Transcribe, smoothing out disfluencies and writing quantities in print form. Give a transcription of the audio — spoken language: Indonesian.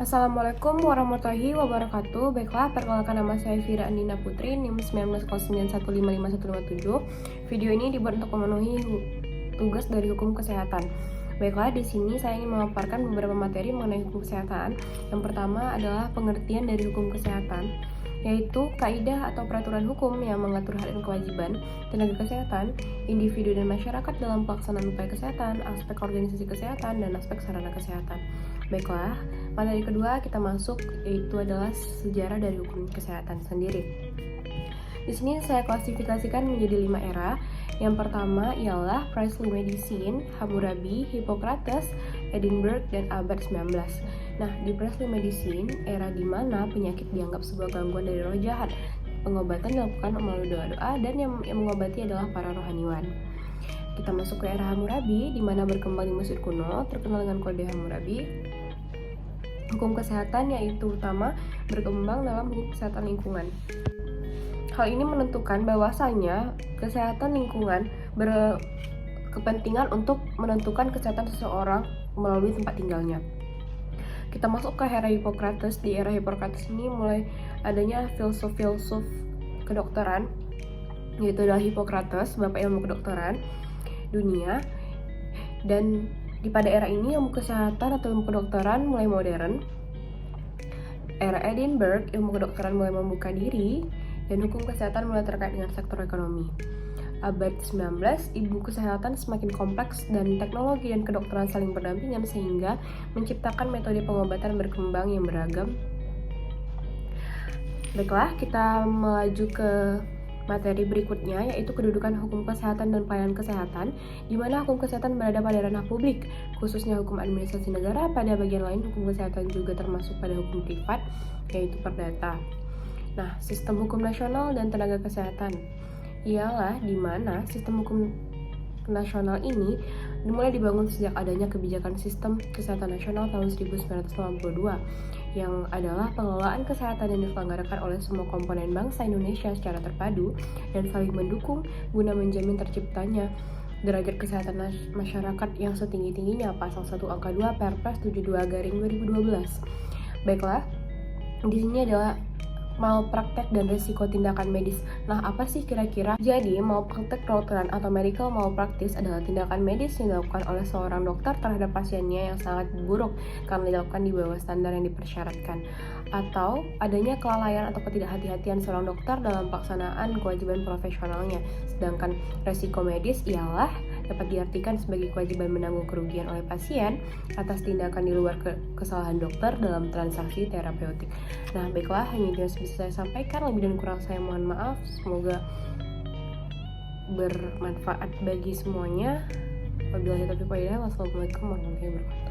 Assalamualaikum warahmatullahi wabarakatuh. Baiklah, perkenalkan nama saya Fira Andina Putri, NIM 1909155157. Video ini dibuat untuk memenuhi tugas dari hukum kesehatan. Baiklah, di sini saya ingin memaparkan beberapa materi mengenai hukum kesehatan. Yang pertama adalah pengertian dari hukum kesehatan, yaitu kaidah atau peraturan hukum yang mengatur hak dan kewajiban tenaga kesehatan, individu dan masyarakat dalam pelaksanaan upaya kesehatan, aspek organisasi kesehatan, dan aspek sarana kesehatan. Baiklah, materi kedua kita masuk, yaitu adalah sejarah dari hukum kesehatan sendiri. Di sini saya klasifikasikan menjadi 5 era. Yang pertama ialah Priestly Medicine, Hammurabi, Hippocrates, Edinburgh, dan abad 19. Nah, di Priestly Medicine, era di mana penyakit dianggap sebuah gangguan dari roh jahat. Pengobatan dilakukan melalui doa-doa dan yang mengobati adalah para rohaniwan. Kita masuk ke era Hammurabi, di mana berkembang di Mesir kuno, terkenal dengan kode Hammurabi. Hukum kesehatan yaitu utama berkembang dalam hukum kesehatan lingkungan. Hal ini menentukan bahwasanya kesehatan lingkungan berkepentingan untuk menentukan kesehatan seseorang melalui tempat tinggalnya. Kita masuk ke era Hippocrates. Di era Hippocrates ini mulai adanya filsuf kedokteran, yaitu adalah Hippocrates, bapak ilmu kedokteran dunia. Dan pada era ini ilmu kesehatan atau ilmu kedokteran mulai modern. Era Edinburgh, ilmu kedokteran mulai membuka diri dan hukum kesehatan mulai terkait dengan sektor ekonomi. Abad 19, ilmu kesehatan semakin kompleks dan teknologi dan kedokteran saling berdampingan sehingga menciptakan metode pengobatan berkembang yang beragam. Baiklah, kita melaju ke materi berikutnya, yaitu kedudukan hukum kesehatan dan pelayanan kesehatan, di mana hukum kesehatan berada pada ranah publik, khususnya hukum administrasi negara. Pada bagian lain, hukum kesehatan juga termasuk pada hukum privat, yaitu perdata. Nah, sistem hukum nasional dan tenaga kesehatan ialah di mana sistem hukum nasional ini dimulai dibangun sejak adanya kebijakan sistem kesehatan nasional tahun 1982 yang adalah pengelolaan kesehatan yang diselenggarakan oleh semua komponen bangsa Indonesia secara terpadu dan saling mendukung guna menjamin terciptanya derajat kesehatan masyarakat yang setinggi-tingginya. Pasal 1 angka 2 Perpres 72/2012. Baiklah, di sini adalah malpraktek dan risiko tindakan medis. Nah, apa sih kira-kira? Jadi, malpraktek kedokteran atau medical malpractice adalah tindakan medis yang dilakukan oleh seorang dokter terhadap pasiennya yang sangat buruk karena dilakukan di bawah standar yang dipersyaratkan, atau adanya kelalaian atau ketidakhati-hatian seorang dokter dalam pelaksanaan kewajiban profesionalnya. Sedangkan risiko medis ialah dapat diartikan sebagai kewajiban menanggung kerugian oleh pasien atas tindakan di luar kesalahan dokter dalam transaksi terapeutik. Nah, baiklah, hanya itu yang bisa saya sampaikan. Lebih dan kurang saya mohon maaf. Semoga bermanfaat bagi semuanya. Wabillahi taufiq wal hidayah. Wassalamualaikum warahmatullahi wabarakatuh.